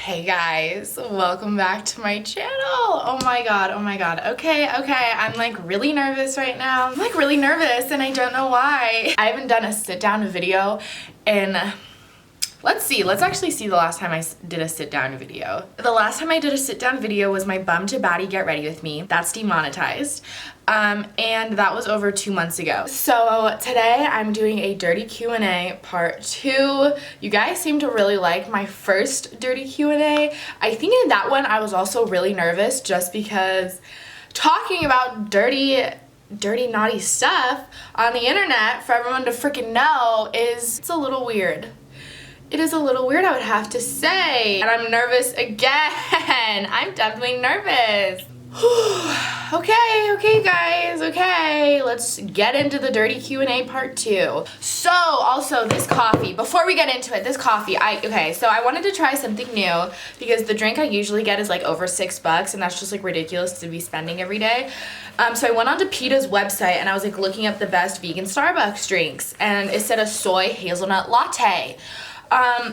Hey guys, welcome back to my channel. Oh my god. Okay, I'm like really nervous right now. I'm like really nervous and I don't know why. I haven't done a sit down video in, let's actually see the last time I did a sit down video. The last time I did a sit down video was my bum to baddie get ready with me. That's demonetized. And that was over 2 months ago. So today I'm doing a dirty Q&A part 2. You guys seem to really like my first dirty Q&A. I think in that one I was also really nervous just because talking about dirty naughty stuff on the internet for everyone to freaking know it's a little weird. It is a little weird, I would have to say. And I'm nervous again. I'm definitely nervous. Okay guys, okay, let's get into the dirty Q&A part 2. So also this coffee, before we get into it, this coffee, so I wanted to try something new because the drink I usually get is like over $6 and that's just like ridiculous to be spending every day. So I went onto PETA's website and I was like looking up the best vegan Starbucks drinks and it said a soy hazelnut latte.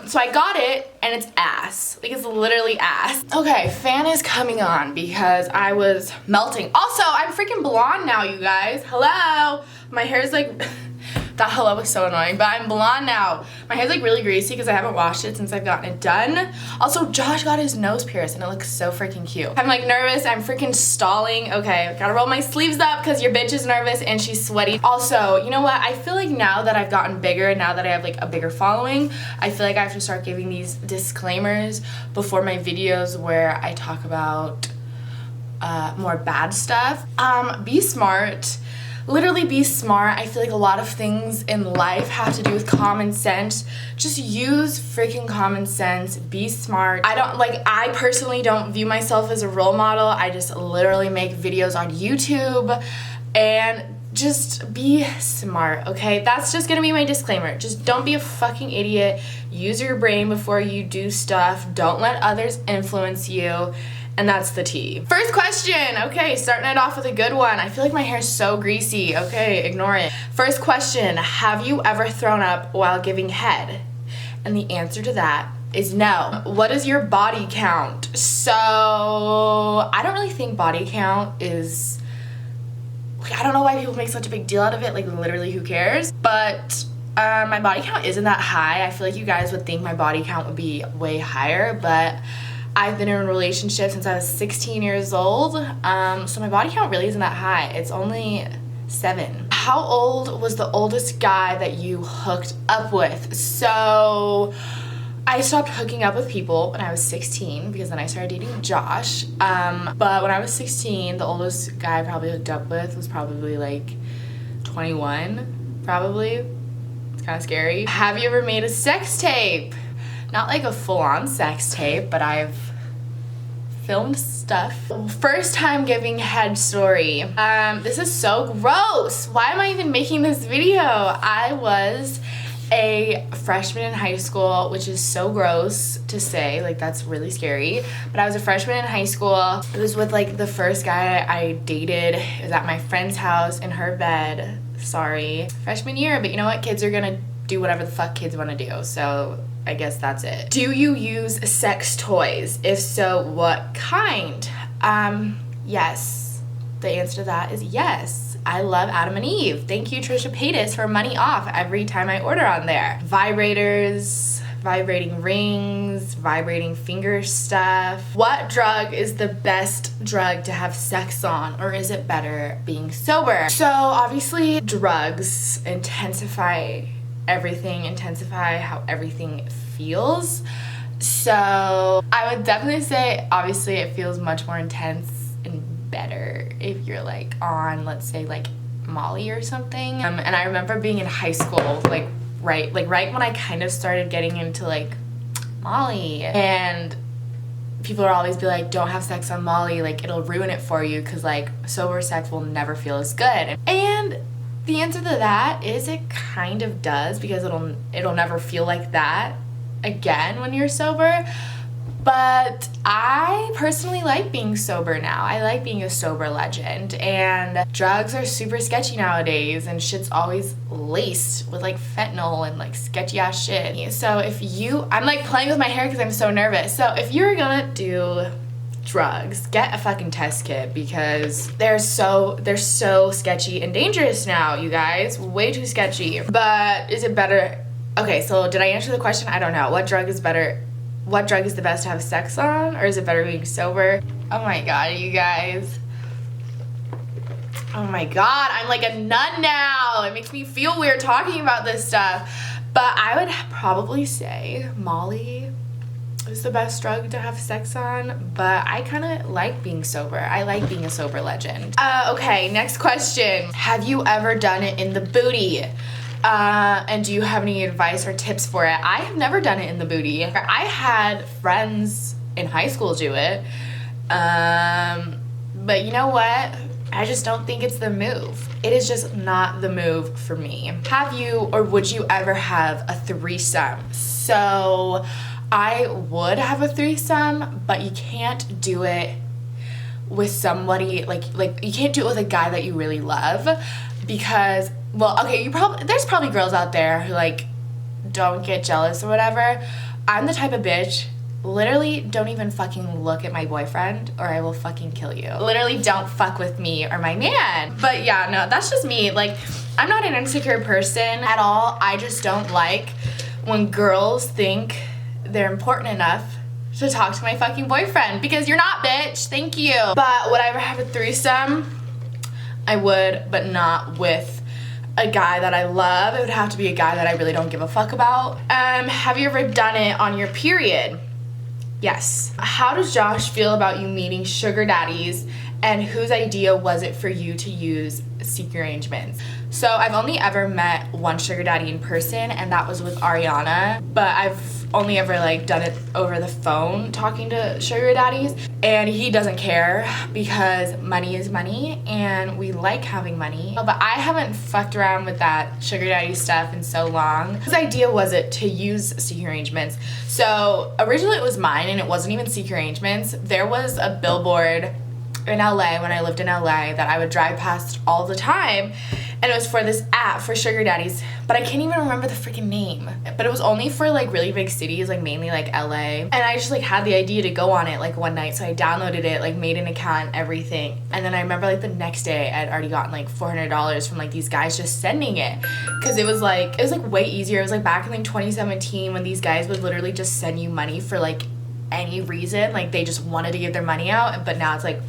So I got it and it's ass. Like it's literally ass. Okay, fan is coming on because I was melting. Also, I'm freaking blonde now, you guys. Hello. My hair is like, that hello was so annoying, but I'm blonde now. My hair's like really greasy because I haven't washed it since I've gotten it done. Also, Josh got his nose pierced and it looks so freaking cute. I'm like nervous, I'm freaking stalling. Okay, gotta roll my sleeves up because your bitch is nervous and she's sweaty. Also, you know what? I feel like now that I've gotten bigger, now that I have like a bigger following, I feel like I have to start giving these disclaimers before my videos where I talk about more bad stuff. Be smart. Literally be smart. I feel like a lot of things in life have to do with common sense. Just use freaking common sense. Be smart. I personally don't view myself as a role model. I just literally make videos on YouTube and just be smart, okay? That's just gonna be my disclaimer. Just don't be a fucking idiot. Use your brain before you do stuff. Don't let others influence you. And that's the tea. First question, okay, starting it off with a good one. I feel like my hair's so greasy. Okay, ignore it. First question, have you ever thrown up while giving head? And the answer to that is no. What is your body count? So, I don't really think body count is, I don't know why people make such a big deal out of it, like literally who cares? But my body count isn't that high. I feel like you guys would think my body count would be way higher, but I've been in a relationship since I was 16 years old, so my body count really isn't that high. It's only 7. How old was the oldest guy that you hooked up with? So I stopped hooking up with people when I was 16 because then I started dating Josh. But when I was 16, the oldest guy I probably hooked up with was probably like 21, probably. It's kind of scary. Have you ever made a sex tape? Not like a full-on sex tape, but I've filmed stuff. First time giving head story. This is so gross. Why am I even making this video? I was a freshman in high school, which is so gross to say, like that's really scary. But I was a freshman in high school. It was with like the first guy I dated. It was at my friend's house in her bed. Sorry. Freshman year, but you know what? Kids are gonna do whatever the fuck kids wanna do. So I guess that's it. Do you use sex toys? If so, what kind? Yes. The answer to that is yes. I love Adam and Eve. Thank you, Trisha Paytas, for money off every time I order on there. Vibrators, vibrating rings, vibrating finger stuff. What drug is the best drug to have sex on, or is it better being sober? So obviously drugs intensify everything, intensify how everything feels. So I would definitely say obviously it feels much more intense and better if you're like on, let's say like Molly or something. And I remember being in high school, like right when I kind of started getting into like Molly, and people will always be like, don't have sex on Molly, like it'll ruin it for you because like sober sex will never feel as good. And the answer to that is it kind of does, because it'll never feel like that again when you're sober. But I personally like being sober now. I like being a sober legend, and drugs are super sketchy nowadays, and shit's always laced with like fentanyl and like sketchy ass shit. So if you, I'm like playing with my hair because I'm so nervous. So if you're gonna do drugs, get a fucking test kit, because they're so sketchy and dangerous now, you guys. Way too sketchy. But is it better? Okay, so did I answer the question? I don't know. What drug is better? What drug is the best to have sex on, or is it better being sober? Oh my god, you guys. Oh my god, I'm like a nut now. It makes me feel weird talking about this stuff. But I would probably say Molly is the best drug to have sex on, but I kind of like being sober. I like being a sober legend. Okay, next question. Have you ever done it in the booty? And do you have any advice or tips for it? I have never done it in the booty. I had friends in high school do it. But you know what? I just don't think it's the move. It is just not the move for me. Have you or would you ever have a threesome? So I would have a threesome, but you can't do it with somebody like you can't do it with a guy that you really love, because, well, okay, there's probably girls out there who like don't get jealous or whatever. I'm the type of bitch, literally don't even fucking look at my boyfriend or I will fucking kill you. Literally don't fuck with me or my man. But yeah, no, that's just me. Like, I'm not an insecure person at all. I just don't like when girls think they're important enough to talk to my fucking boyfriend, because you're not, bitch. Thank you. But would I ever have a threesome? I would, but not with a guy that I love. It would have to be a guy that I really don't give a fuck about. Have you ever done it on your period? Yes. How does Josh feel about you meeting sugar daddies, and whose idea was it for you to use secret arrangements? So I've only ever met one sugar daddy in person, and that was with Ariana, but I've only ever like done it over the phone talking to sugar daddies, and he doesn't care because money is money and we like having money. But I haven't fucked around with that sugar daddy stuff in so long. His idea was it to use secret arrangements. So originally it was mine, and it wasn't even secret arrangements. There was a billboard in LA when I lived in LA that I would drive past all the time, and it was for this app for sugar daddies, but I can't even remember the freaking name. But it was only for like really big cities, like mainly like LA, and I just like had the idea to go on it like one night, so I downloaded it, like made an account, everything, and then I remember like the next day I'd already gotten like $400 from like these guys just sending it, because it was like way easier. It was like back in like 2017 when these guys would literally just send you money for like any reason, like they just wanted to give their money out, but now it's like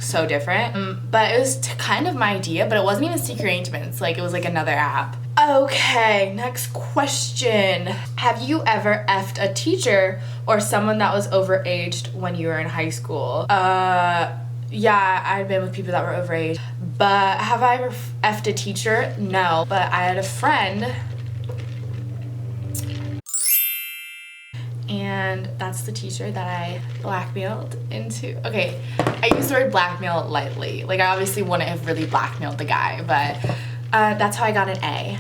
so different. But it was kind of my idea, but it wasn't even secret arrangements, like it was like another app. Okay, next question. Have you ever effed a teacher or someone that was overaged when you were in high school? Yeah, I've been with people that were overaged. But have I ever effed a teacher? No, but I had a friend, and that's the teacher that I blackmailed into. Okay, I use the word blackmail lightly. Like, I obviously wouldn't have really blackmailed the guy, but that's how I got an A.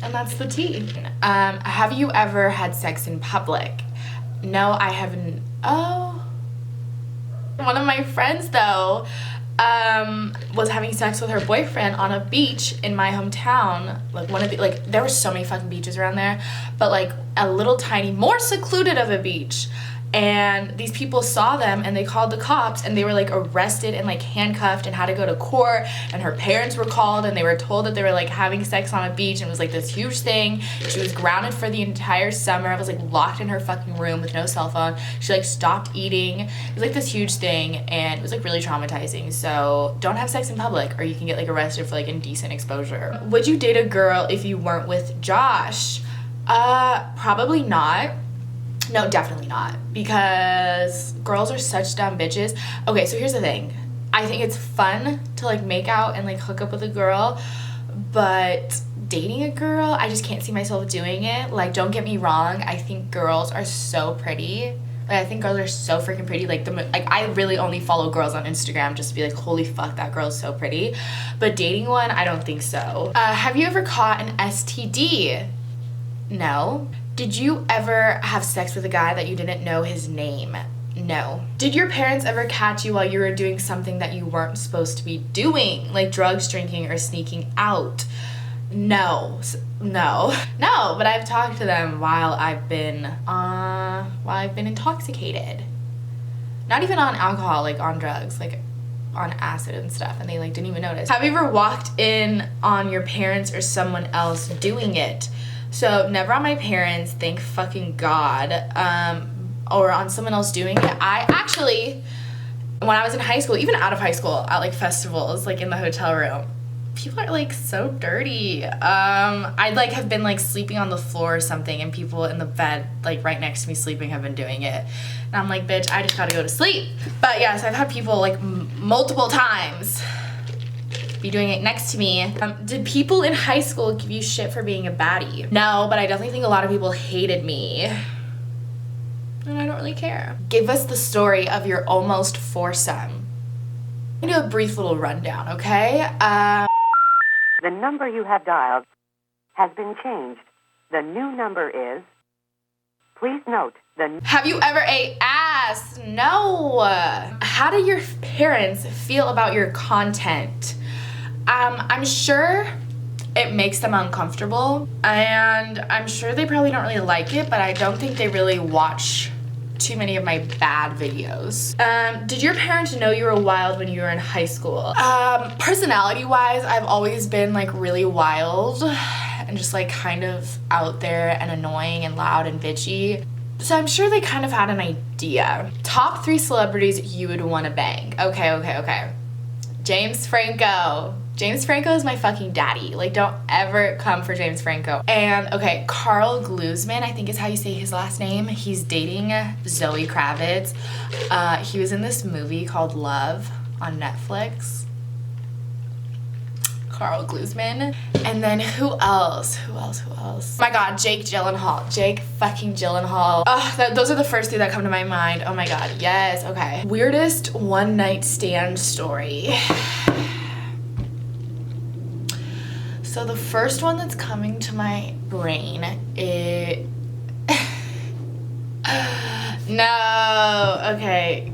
And that's the T. Have you ever had sex in public? No, I haven't. Oh. One of my friends, though, was having sex with her boyfriend on a beach in my hometown. Like there were so many fucking beaches around there, but like a little tiny, more secluded of a beach. And these people saw them and they called the cops, and they were like arrested and like handcuffed and had to go to court, and her parents were called and they were told that they were like having sex on a beach, and it was like this huge thing. She was grounded for the entire summer. I was like locked in her fucking room with no cell phone. She like stopped eating. It was like this huge thing, and it was like really traumatizing. So don't have sex in public, or you can get like arrested for like indecent exposure. Would you date a girl if you weren't with Josh? Probably not. No, definitely not, because girls are such dumb bitches. Okay, so here's the thing. I think it's fun to like make out and like hook up with a girl, but dating a girl, I just can't see myself doing it. Like, don't get me wrong, I think girls are so pretty. Like, I think girls are so freaking pretty. Like, I really only follow girls on Instagram just to be like, holy fuck, that girl's so pretty. But dating one, I don't think so. Have you ever caught an STD? No. Did you ever have sex with a guy that you didn't know his name? No. Did your parents ever catch you while you were doing something that you weren't supposed to be doing, like drugs, drinking, or sneaking out? No. No, but I've talked to them while I've been intoxicated. Not even on alcohol, like on drugs, like on acid and stuff, and they like didn't even notice. Have you ever walked in on your parents or someone else doing it? So never on my parents, thank fucking God, or on someone else doing it. I actually, when I was in high school, even out of high school, at like festivals, like in the hotel room, people are like so dirty. I'd like have been like sleeping on the floor or something, and people in the bed like right next to me sleeping have been doing it, and I'm like, bitch, I just gotta go to sleep. But yes, I've had people like multiple times be doing it next to me. Did people in high school give you shit for being a baddie? No, but I definitely think a lot of people hated me, and I don't really care. Give us the story of your almost foursome. I'm gonna do a brief little rundown, okay? The number you have dialed has been changed. The new number is... Please note the... Have you ever ate ass? No. How do your parents feel about your content? I'm sure it makes them uncomfortable, and I'm sure they probably don't really like it, but I don't think they really watch too many of my bad videos. Did your parents know you were wild when you were in high school? Personality-wise, I've always been like really wild and just like kind of out there and annoying and loud and bitchy. So I'm sure they kind of had an idea. Top 3 celebrities you would want to bang. Okay. James Franco. James Franco is my fucking daddy. Like, don't ever come for James Franco. And, okay, Carl Glusman, I think is how you say his last name. He's dating Zoe Kravitz. He was in this movie called Love on Netflix. Carl Glusman. And then who else? Oh my God, Jake Gyllenhaal. Jake fucking Gyllenhaal. Those are the first 3 that come to my mind. Oh my God, yes, okay. Weirdest one night stand story. So the first one that's coming to my brain is... No, okay,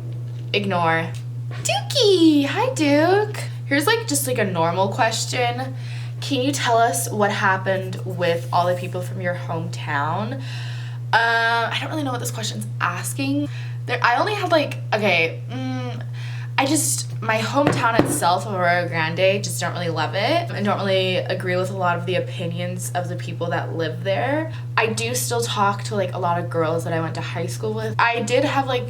ignore. Dookie, hi Duke. Here's like just like a normal question. Can you tell us what happened with all the people from your hometown? I don't really know what this question's asking. I only had like, okay, my hometown itself of Aurora Grande, just don't really love it. I don't really agree with a lot of the opinions of the people that live there. I do still talk to like a lot of girls that I went to high school with. I did have like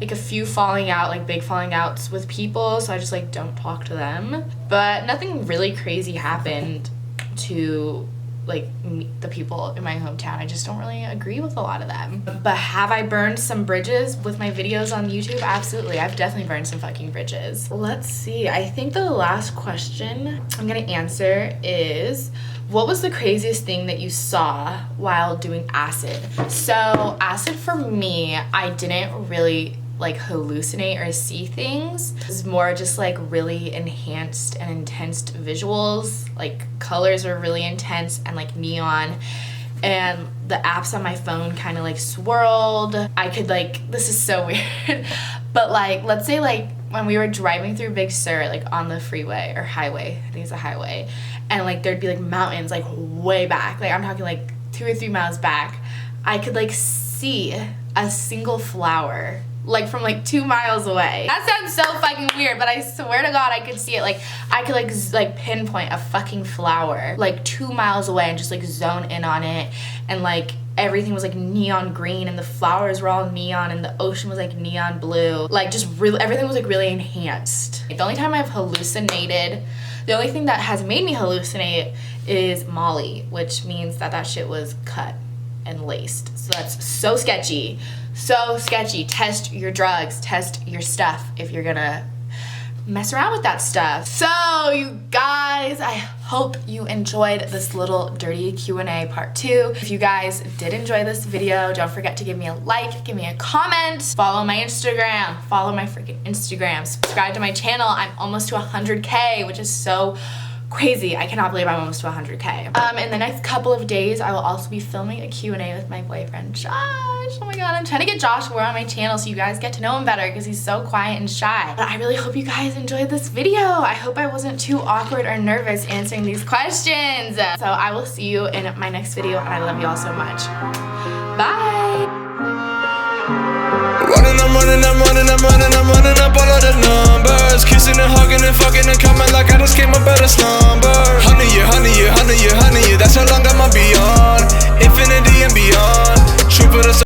a few falling out, like big falling outs with people, so I just like don't talk to them. But nothing really crazy happened to like meet the people in my hometown. I just don't really agree with a lot of them. But have I burned some bridges with my videos on YouTube? Absolutely. I've definitely burned some fucking bridges. Let's see. I think the last question I'm gonna answer is, what was the craziest thing that you saw while doing acid? So acid for me, I didn't really like hallucinate or see things. It was more just like really enhanced and intense visuals. Like colors were really intense and like neon, and the apps on my phone kind of like swirled. I could like, this is so weird, but like let's say like when we were driving through Big Sur, like on the freeway or highway, I think it's a highway, and like there'd be like mountains like way back, like I'm talking like 2 or 3 miles back. I could like see a single flower like from like 2 miles away. That sounds so fucking weird, but I swear to God I could see it. Like I could like pinpoint a fucking flower like 2 miles away and just like zone in on it, and like everything was like neon green and the flowers were all neon and the ocean was like neon blue. Like just really everything was like really enhanced. The only time I've hallucinated, the only thing that has made me hallucinate is Molly, which means that shit was cut and laced. So that's so sketchy. So sketchy. Test your drugs, test your stuff if you're gonna mess around with that stuff. So you guys, I hope you enjoyed this little dirty Q&A part 2. If you guys did enjoy this video, don't forget to give me a like, give me a comment, follow my Instagram, follow my freaking Instagram, subscribe to my channel. I'm almost to 100K, which is so crazy. I cannot believe I'm almost to 100K. In the next couple of days, I will also be filming a Q&A with my boyfriend, Josh. Oh my god, I'm trying to get Josh more on my channel so you guys get to know him better because he's so quiet and shy. But I really hope you guys enjoyed this video. I hope I wasn't too awkward or nervous answering these questions. So I will see you in my next video, and I love you all so much. Bye! I'm running up all of the numbers. Kissing and hugging and fucking and coming like I just came up out of slumber. Honey, yeah, honey, yeah, honey, yeah, honey, yeah. That's how long I'ma be on. Infinity and beyond. True for the